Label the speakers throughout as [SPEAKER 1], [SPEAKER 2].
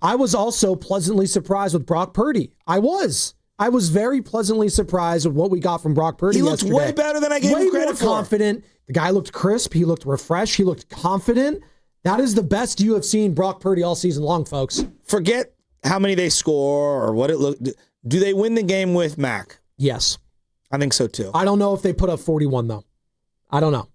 [SPEAKER 1] I was also pleasantly surprised with Brock Purdy. I was very pleasantly surprised with what we got from Brock Purdy yesterday.
[SPEAKER 2] He looked way better than I gave him credit for.
[SPEAKER 1] Way more confident. The guy looked crisp. He looked refreshed. He looked confident. That is the best you have seen Brock Purdy all season long, folks.
[SPEAKER 2] Forget how many they score or what it looked. Do they win the game with Mac?
[SPEAKER 1] Yes.
[SPEAKER 2] I think so, too.
[SPEAKER 1] I don't know if they put up 41, though. I don't know.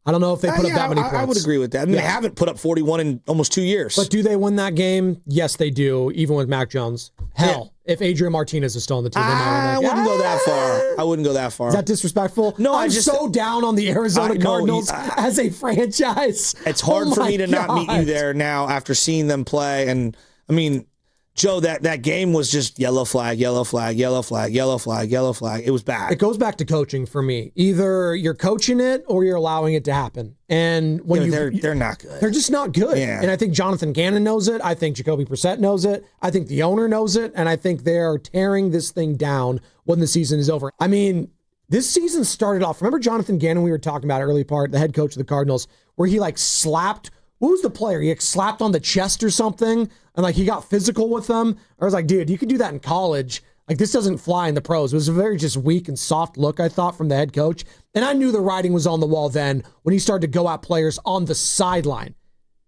[SPEAKER 1] I don't know if they put up that many points.
[SPEAKER 2] I would agree with that. I mean, They haven't put up 41 in almost 2 years.
[SPEAKER 1] But do they win that game? Yes, they do, even with Mac Jones. Hell, if Adrian Martinez is still on the team,
[SPEAKER 2] I wouldn't go that far. I wouldn't go that far.
[SPEAKER 1] Is that disrespectful?
[SPEAKER 2] No,
[SPEAKER 1] I'm so down on the Arizona Cardinals as a franchise.
[SPEAKER 2] It's hard for me to not meet you there now after seeing them play. And, I mean, Joe, that game was just yellow flag, yellow flag, yellow flag, yellow flag, yellow flag. It was bad.
[SPEAKER 1] It goes back to coaching for me. Either you're coaching it or you're allowing it to happen. And when
[SPEAKER 2] they're not good.
[SPEAKER 1] They're just not good.
[SPEAKER 2] Yeah.
[SPEAKER 1] And I think Jonathan Gannon knows it. I think Jacoby Brissett knows it. I think the owner knows it. And I think they're tearing this thing down when the season is over. I mean, this season started off. Remember Jonathan Gannon we were talking about early part, the head coach of the Cardinals, where he slapped. Who was the player? He slapped on the chest or something, and he got physical with them. I was like, dude, you could do that in college. This doesn't fly in the pros. It was a very just weak and soft look, I thought, from the head coach. And I knew the writing was on the wall then when he started to go at players on the sideline.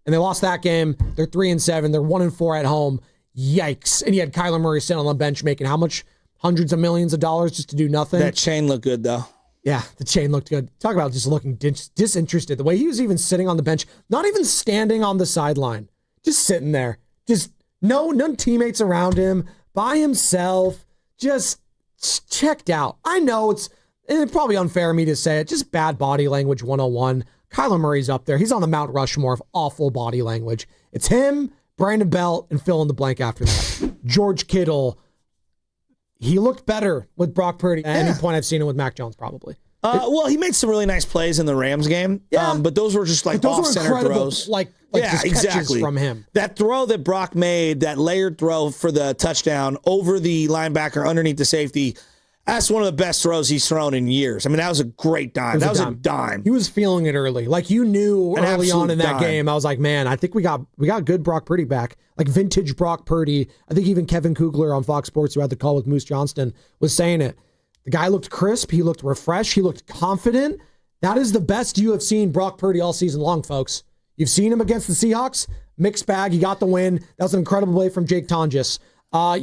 [SPEAKER 1] And they lost that game. They're 3-7. They're 1-4 at home. Yikes. And he had Kyler Murray sitting on the bench making how much? Hundreds of millions of dollars just to do nothing.
[SPEAKER 2] That chain looked good, though.
[SPEAKER 1] Yeah, the chain looked good. Talk about just looking disinterested. The way he was even sitting on the bench, not even standing on the sideline, just sitting there. Just none teammates around him, by himself, just checked out. I know it's probably unfair of me to say it, just bad body language 101. Kyler Murray's up there. He's on the Mount Rushmore of awful body language. It's him, Brandon Belt, and fill in the blank after that. George Kittle. He looked better with Brock Purdy at any point I've seen him with Mac Jones, probably.
[SPEAKER 2] Well, he made some really nice plays in the Rams game, but those were just off-center throws.
[SPEAKER 1] Just exactly from him.
[SPEAKER 2] That throw that Brock made, that layered throw for the touchdown over the linebacker underneath the safety, that's one of the best throws he's thrown in years. I mean, that was a great dime. That was a dime.
[SPEAKER 1] He was feeling it early. You knew early on in that game, I was like, man, I think we got good Brock Purdy back. Vintage Brock Purdy. I think even Kevin Kugler on Fox Sports, who had the call with Moose Johnston, was saying it. The guy looked crisp. He looked refreshed. He looked confident. That is the best you have seen Brock Purdy all season long, folks. You've seen him against the Seahawks. Mixed bag. He got the win. That was an incredible play from Jake Tonjes.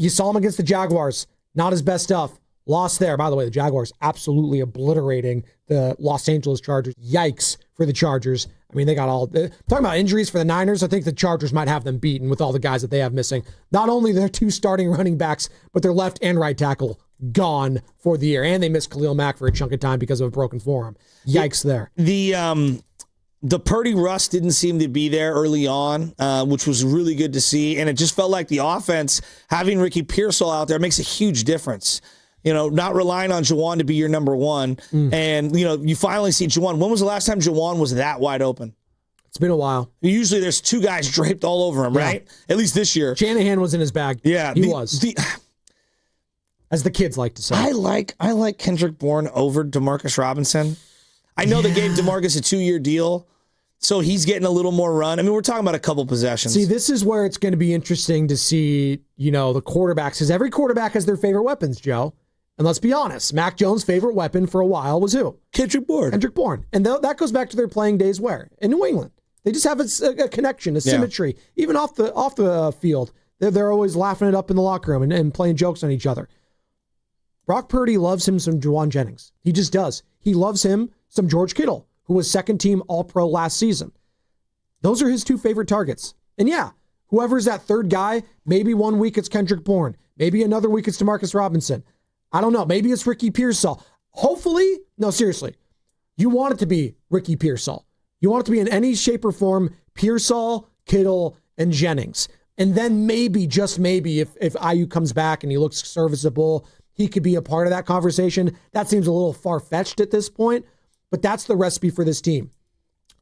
[SPEAKER 1] You saw him against the Jaguars. Not his best stuff. Lost there. By the way, the Jaguars absolutely obliterating the Los Angeles Chargers. Yikes for the Chargers. I mean, they got talking about injuries for the Niners, I think the Chargers might have them beaten with all the guys that they have missing. Not only their two starting running backs, but their left and right tackle gone for the year. And they missed Khalil Mack for a chunk of time because of a broken forearm. Yikes there.
[SPEAKER 2] The Purdy rust didn't seem to be there early on, which was really good to see. And it just felt like the offense, having Ricky Pearsall out there, makes a huge difference. Not relying on Juwan to be your number one. And, you finally see Juwan. When was the last time Juwan was that wide open?
[SPEAKER 1] It's been a while.
[SPEAKER 2] Usually there's two guys draped all over him, right? At least this year.
[SPEAKER 1] Shanahan was in his bag.
[SPEAKER 2] Yeah.
[SPEAKER 1] He was. As the kids like to say.
[SPEAKER 2] I like Kendrick Bourne over DeMarcus Robinson. I know they gave DeMarcus a 2-year deal, so he's getting a little more run. I mean, we're talking about a couple possessions.
[SPEAKER 1] See, this is where it's going to be interesting to see, the quarterbacks, because every quarterback has their favorite weapons, Joe. And let's be honest, Mac Jones' favorite weapon for a while was who?
[SPEAKER 2] Kendrick Bourne.
[SPEAKER 1] And that goes back to their playing days where? In New England. They just have a connection, a symmetry. Even off the field, they're always laughing it up in the locker room and playing jokes on each other. Brock Purdy loves him some Juan Jennings. He just does. He loves him some George Kittle, who was second-team All-Pro last season. Those are his two favorite targets. And whoever's that third guy, maybe one week it's Kendrick Bourne. Maybe another week it's DeMarcus Robinson. I don't know. Maybe it's Ricky Pearsall. Hopefully, no, seriously, you want it to be Ricky Pearsall. You want it to be in any shape or form, Pearsall, Kittle, and Jennings. And then maybe, just maybe, if Ayuk comes back and he looks serviceable, he could be a part of that conversation. That seems a little far-fetched at this point, but that's the recipe for this team.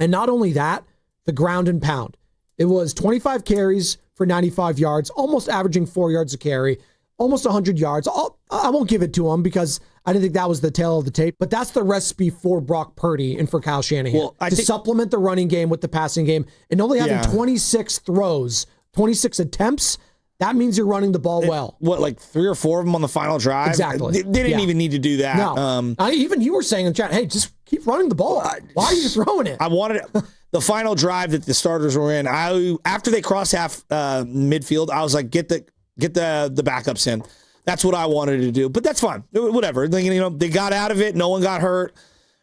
[SPEAKER 1] And not only that, the ground and pound. It was 25 carries for 95 yards, almost averaging 4 yards a carry, almost 100 yards. I won't give it to him because I didn't think that was the tail of the tape, but that's the recipe for Brock Purdy and for Kyle Shanahan. Supplement the running game with the passing game and only having 26 throws, 26 attempts. that means you're running the ball well.
[SPEAKER 2] What, like 3 or 4 of them on the final drive?
[SPEAKER 1] Exactly.
[SPEAKER 2] They didn't even need to do that.
[SPEAKER 1] No. Even you were saying in chat, hey, just keep running the ball. Why are you throwing it?
[SPEAKER 2] I wanted the final drive that the starters were in. After they crossed half midfield, I was like, get the backups in. That's what I wanted to do. But that's fine. Whatever. They got out of it. No one got hurt.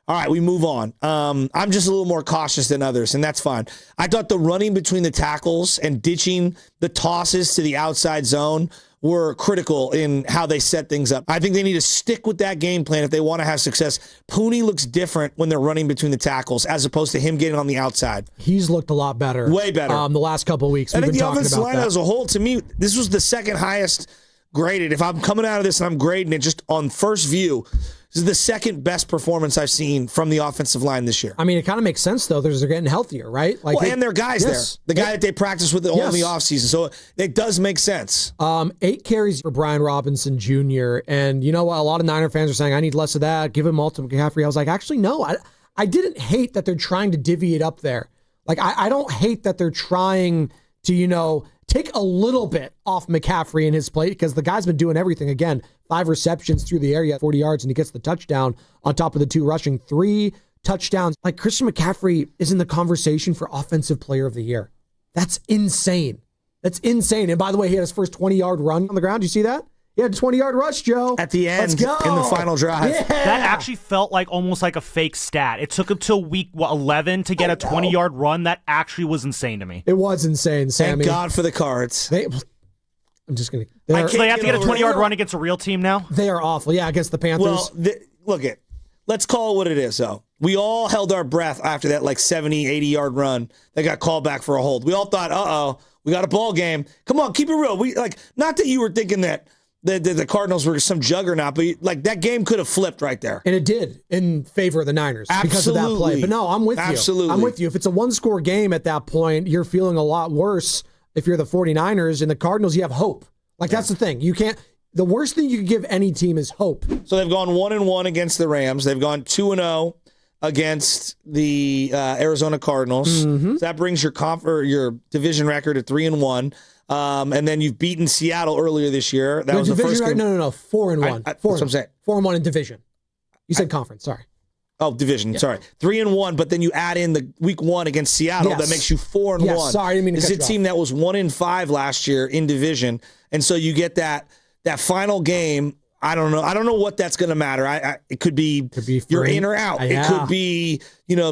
[SPEAKER 2] All right, we move on. I'm just a little more cautious than others, and that's fine. I thought the running between the tackles and ditching the tosses to the outside zone were critical in how they set things up. I think they need to stick with that game plan if they want to have success. Pooney looks different when they're running between the tackles as opposed to him getting on the outside.
[SPEAKER 1] He's looked a lot better.
[SPEAKER 2] Way better.
[SPEAKER 1] The last couple of weeks.
[SPEAKER 2] I think the offensive line as a whole, to me, this was the second highest graded. If I'm coming out of this and I'm grading it just on first view, this is the second best performance I've seen from the offensive line this year.
[SPEAKER 1] I mean, it kind of makes sense, though. They're getting healthier, right?
[SPEAKER 2] And their guys there. The guy that they practice with all in the offseason. So it does make sense.
[SPEAKER 1] 8 carries for Brian Robinson Jr. And you know what? A lot of Niner fans are saying, I need less of that. Give him all to McCaffrey. I was like, actually, no. I didn't hate that they're trying to divvy it up there. Like, I don't hate that they're trying to, take a little bit off McCaffrey in his plate because the guy's been doing everything. Again, 5 receptions through the area, 40 yards, and he gets the touchdown on top of the 2 rushing. 3 touchdowns. Like, Christian McCaffrey is in the conversation for Offensive Player of the Year. That's insane. That's insane. And by the way, he had his first 20-yard run on the ground. You see that? He had a 20-yard rush, Joe.
[SPEAKER 2] At the end,
[SPEAKER 1] let's go.
[SPEAKER 2] In the final drive.
[SPEAKER 1] Yeah.
[SPEAKER 3] That actually felt like almost like a fake stat. It took him till week 11 to get a 20-yard run. That actually was insane to me.
[SPEAKER 1] It was insane, Sammy.
[SPEAKER 2] Thank God for the Cards.
[SPEAKER 1] I'm just going to...
[SPEAKER 3] So they have to get a 20-yard run against a real team now?
[SPEAKER 1] They are awful. Yeah, against the Panthers.
[SPEAKER 2] Well, let's call it what it is, though. We all held our breath after that 70, 80-yard run that got called back for a hold. We all thought, uh-oh, we got a ball game. Come on, keep it real. Not that you were thinking that the Cardinals were some juggernaut, but that game could have flipped right there.
[SPEAKER 1] And it did in favor of the Niners because of that play. But no, I'm with you.
[SPEAKER 2] Absolutely.
[SPEAKER 1] I'm with you. If it's a one-score game at that point, you're feeling a lot worse if you're the 49ers. And the Cardinals, you have hope. That's the thing. You can't. The worst thing you can give any team is hope.
[SPEAKER 2] So they've gone 1-1 against the Rams. They've gone 2-0 against the Arizona Cardinals.
[SPEAKER 1] Mm-hmm.
[SPEAKER 2] So that brings your division record at 3-1. And then you've beaten Seattle earlier this year. That was the first game.
[SPEAKER 1] No. 4-1.
[SPEAKER 2] That's what I'm saying.
[SPEAKER 1] 4-1 in division. You said conference. Sorry.
[SPEAKER 2] Oh, division. Yeah. Sorry. 3-1, but then you add in the week 1 against Seattle. Yes. That makes you 4-1.
[SPEAKER 1] Yes, sorry, I didn't mean to cut you off.
[SPEAKER 2] This is a team that was 1-5 last year in division. And so you get that final game. I don't know what that's going to matter. It could be you're in or out.
[SPEAKER 1] Yeah.
[SPEAKER 2] It could be,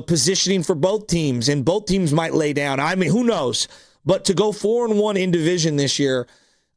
[SPEAKER 2] positioning for both teams, and both teams might lay down. I mean, who knows? But to go 4-1 in division this year,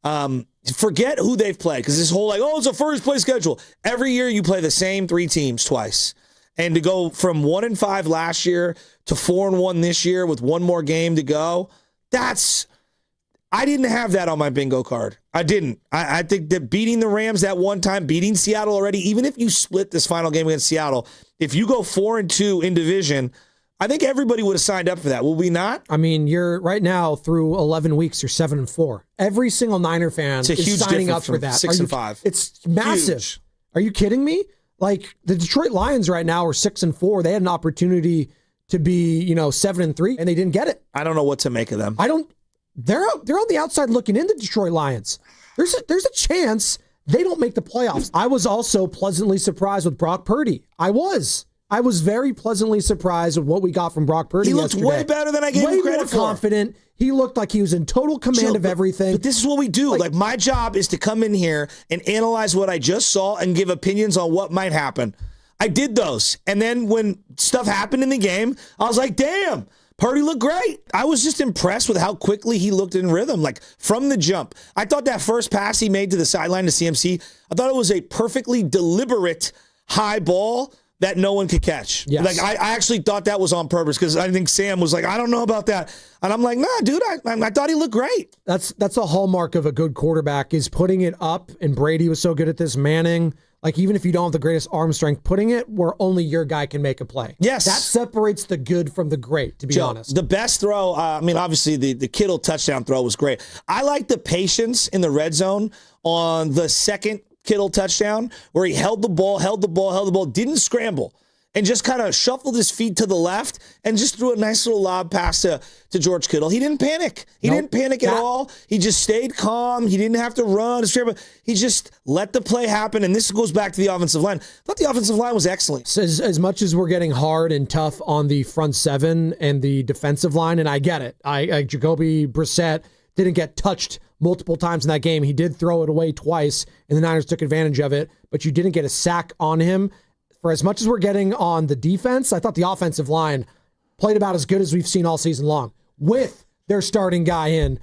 [SPEAKER 2] forget who they've played, because this whole it's a first place schedule. Every year you play the same 3 teams twice. And to go from 1-5 last year to 4-1 this year with 1 more game to go, I didn't have that on my bingo card. I didn't. I think that beating the Rams that one time, beating Seattle already, even if you split this final game against Seattle, if you go 4-2 in division, I think everybody would have signed up for that. Will we not?
[SPEAKER 1] I mean, you're right now through 11 weeks, you're 7-4. Every single Niner fan is signing up for that.
[SPEAKER 2] 6-5.
[SPEAKER 1] It's massive.
[SPEAKER 2] Huge.
[SPEAKER 1] Are you kidding me? The Detroit Lions right now are 6-4. They had an opportunity to be, 7-3, and they didn't get it.
[SPEAKER 2] I don't know what to make of them.
[SPEAKER 1] They're on the outside looking in, the Detroit Lions. There's a chance they don't make the playoffs. I was also pleasantly surprised with Brock Purdy. I was very pleasantly surprised with what we got from Brock Purdy.
[SPEAKER 2] He looked way better than I gave him credit for.
[SPEAKER 1] Way more confident. He looked like he was in total command of everything.
[SPEAKER 2] But this is what we do. My job is to come in here and analyze what I just saw and give opinions on what might happen. I did those. And then when stuff happened in the game, I was like, damn, Purdy looked great. I was just impressed with how quickly he looked in rhythm, from the jump. I thought that first pass he made to the sideline to CMC, I thought it was a perfectly deliberate high ball that no one could catch.
[SPEAKER 1] Yes.
[SPEAKER 2] I actually thought that was on purpose, because I think Sam was I don't know about that. And I'm like, nah, dude, I thought he looked great.
[SPEAKER 1] That's a hallmark of a good quarterback, is putting it up, and Brady was so good at this. Manning, even if you don't have the greatest arm strength, putting it where only your guy can make a play.
[SPEAKER 2] Yes.
[SPEAKER 1] That separates the good from the great, to be honest.
[SPEAKER 2] The best throw, obviously the Kittle touchdown throw was great. I like the patience in the red zone on the second Kittle touchdown, where he held the ball, didn't scramble. and just kind of shuffled his feet to the left and just threw a nice little lob pass to George Kittle. He didn't panic. He didn't panic at all. He just stayed calm. He didn't have to run. He just let the play happen, and this goes back to the offensive line. I thought the offensive line was excellent.
[SPEAKER 1] So as much as we're getting hard and tough on the front seven and the defensive line, and I get it. Jacoby Brissett didn't get touched multiple times in that game. He did throw it away twice, and the Niners took advantage of it, but you didn't get a sack on him. For as much as we're getting on the defense, I thought the offensive line played about as good as we've seen all season long with their starting guy in.